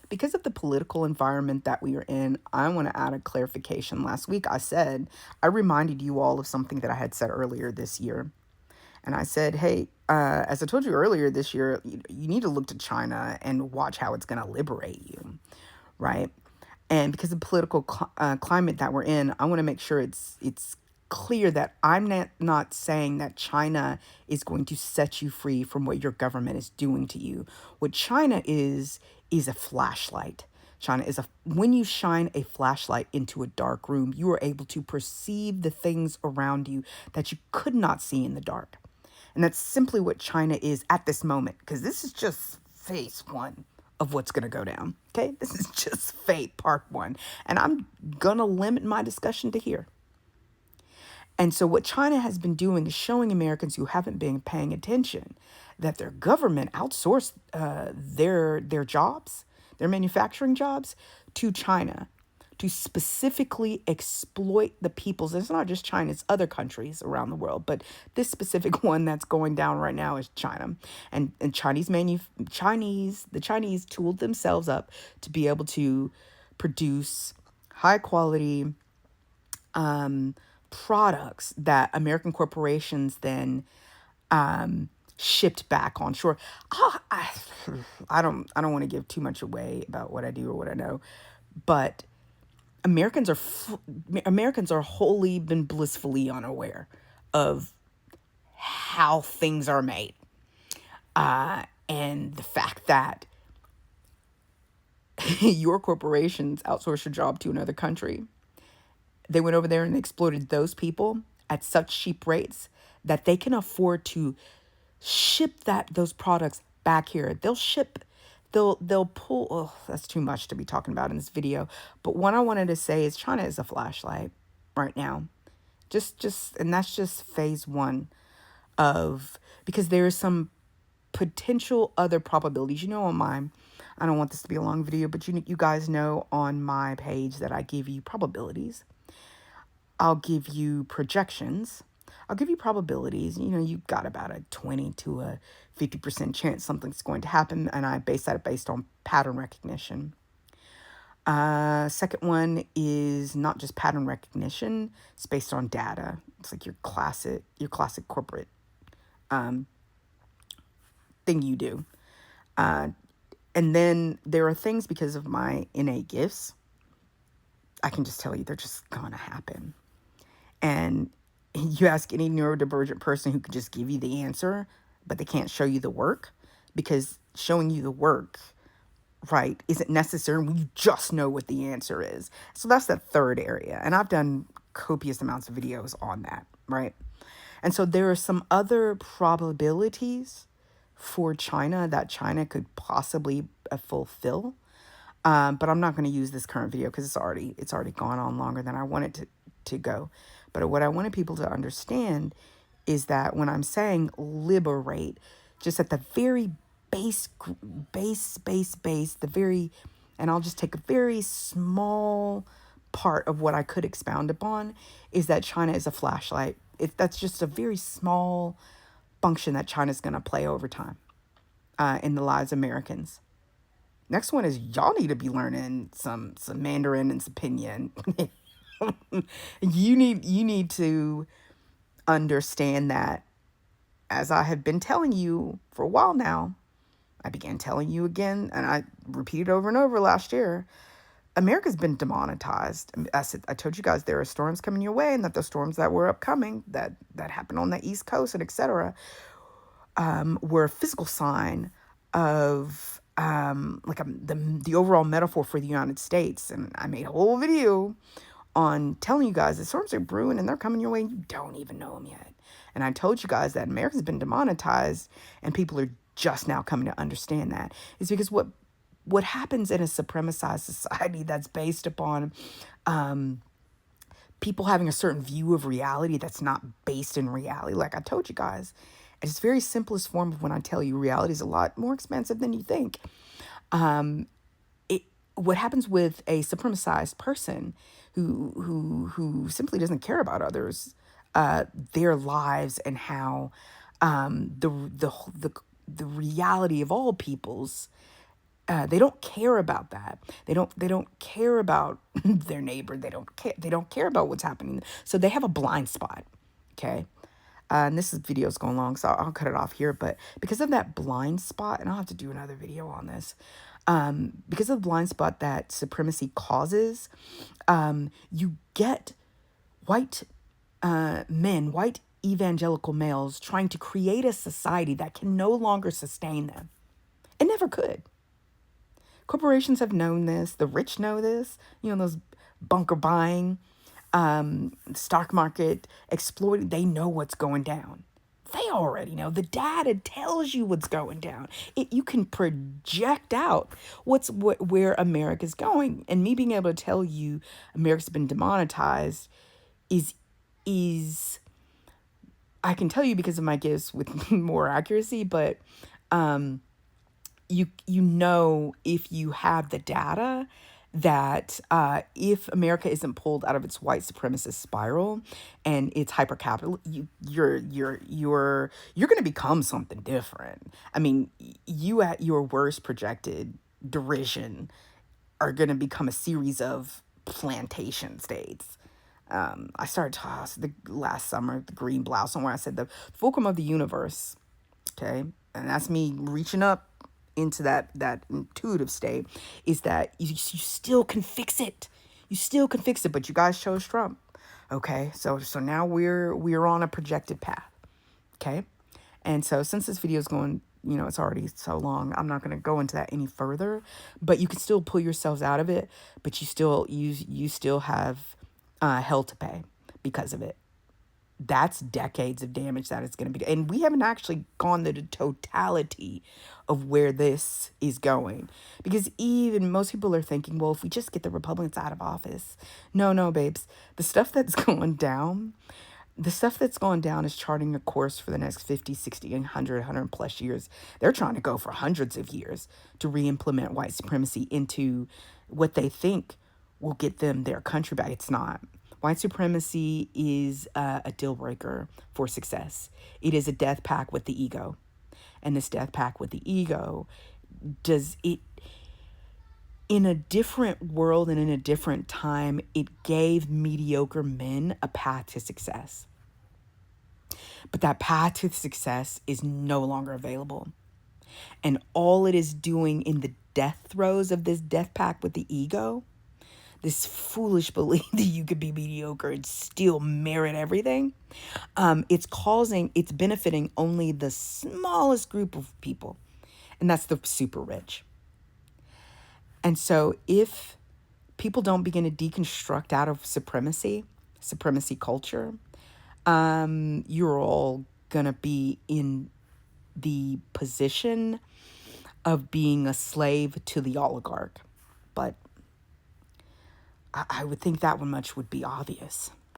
because of the political environment that we are in, I want to add a clarification. Last week, I reminded you all of something that I had said earlier this year. And I said, hey, as I told you earlier this year, you need to look to China and watch how it's going to liberate you, right? And because of the political climate that we're in, I want to make sure it's clear that I'm not saying that China is going to set you free from what your government is doing to you. What China is a flashlight. China is when you shine a flashlight into a dark room, you are able to perceive the things around you that you could not see in the dark. And that's simply what China is at this moment, because this is just phase one of what's going to go down. Okay, this is just fate part one. And I'm going to limit my discussion to here. And so what China has been doing is showing Americans who haven't been paying attention that their government outsourced their jobs, their manufacturing jobs, to China to specifically exploit the peoples. It's not just China, it's other countries around the world. But this specific one that's going down right now is China. And the Chinese tooled themselves up to be able to produce high quality products that American corporations then shipped back on shore. I don't want to give too much away about what I do or what I know, but Americans are wholly been blissfully unaware of how things are made, and the fact that your corporations outsource your job to another country. They went over there and exploited those people at such cheap rates that they can afford to ship those products back here. They'll pull. Oh, that's too much to be talking about in this video. But what I wanted to say is China is a flashlight right now. And that's just phase one of, because there is some potential other probabilities. I don't want this to be a long video, but you guys know on my page that I give you probabilities. I'll give you projections. I'll give you probabilities. You've got about a 20 to a 50% chance something's going to happen, and I base that based on pattern recognition. Second one is not just pattern recognition; it's based on data. It's like your classic corporate thing you do. And then there are things, because of my innate gifts, I can just tell you they're just gonna happen. And you ask any neurodivergent person who can just give you the answer, but they can't show you the work, because showing you the work, right, isn't necessary when you just know what the answer is. So that's the third area. And I've done copious amounts of videos on that, right? And so there are some other probabilities for China that China could possibly fulfill. But I'm not going to use this current video because it's already gone on longer than I wanted to go. But what I wanted people to understand is that when I'm saying liberate, just at the very base, and I'll just take a very small part of what I could expound upon, is that China is a flashlight. That's just a very small function that China's going to play over time in the lives of Americans. Next one is y'all need to be learning some Mandarin and some Pinyin. You need to understand that, as I have been telling you for a while now, I began telling you again, and I repeated over and over last year, America's been demonetized. I told you guys there are storms coming your way, and that the storms that were upcoming, that happened on the East Coast and etc., were a physical sign of the overall metaphor for the United States. And I made a whole video on telling you guys the storms are brewing and they're coming your way and you don't even know them yet. And I told you guys that America's been demonetized and people are just now coming to understand that. It's because what happens in a supremacized society that's based upon people having a certain view of reality that's not based in reality. Like I told you guys, at its very simplest form of when I tell you reality is a lot more expensive than you think. What happens with a supremacized person who simply doesn't care about others, their lives, and how the reality of all peoples They don't care about that. They don't care about their neighbor. They don't care about what's happening. So they have a blind spot. Okay. And this video is going long, so I'll cut it off here. But because of that blind spot, and I'll have to do another video on this, because of the blind spot that supremacy causes, you get white men, white evangelical males, trying to create a society that can no longer sustain them. It never could. Corporations have known this. The rich know this. Those bunker buying, stock market exploiting. They know what's going down. They already know. The data tells you what's going down. You can project out where America's going. And me being able to tell you America's been demonetized is I can tell you because of my gifts with more accuracy, but you know, if you have the data, that if America isn't pulled out of its white supremacist spiral and its hyper capital, you're going to become something different. I mean, you at your worst projected derision are going to become a series of plantation states. I started the last summer, the green blouse, somewhere I said the fulcrum of the universe. Okay. And that's me reaching up into that intuitive state, is that you still can fix it. You still can fix it, but you guys chose Trump. Okay. So now we're on a projected path. Okay. And so since this video is going, it's already so long, I'm not going to go into that any further, but you can still pull yourselves out of it, but you still have hell to pay because of it. That's decades of damage that it's going to be. And we haven't actually gone to the totality of where this is going. Because even most people are thinking, well, if we just get the Republicans out of office. No, babes. The stuff that's going down is charting a course for the next 50, 60, 100 plus years. They're trying to go for hundreds of years to re-implement white supremacy into what they think will get them their country back. It's not. White supremacy is a deal breaker for success. It is a death pact with the ego. And this death pact with the ego in a different world and in a different time, it gave mediocre men a path to success. But that path to success is no longer available. And all it is doing in the death throes of this death pact with the ego, this foolish belief that you could be mediocre and still merit everything, it's benefiting only the smallest group of people, and that's the super rich. And so if people don't begin to deconstruct out of supremacy culture, you're all gonna be in the position of being a slave to the oligarch. But I would think that one much would be obvious.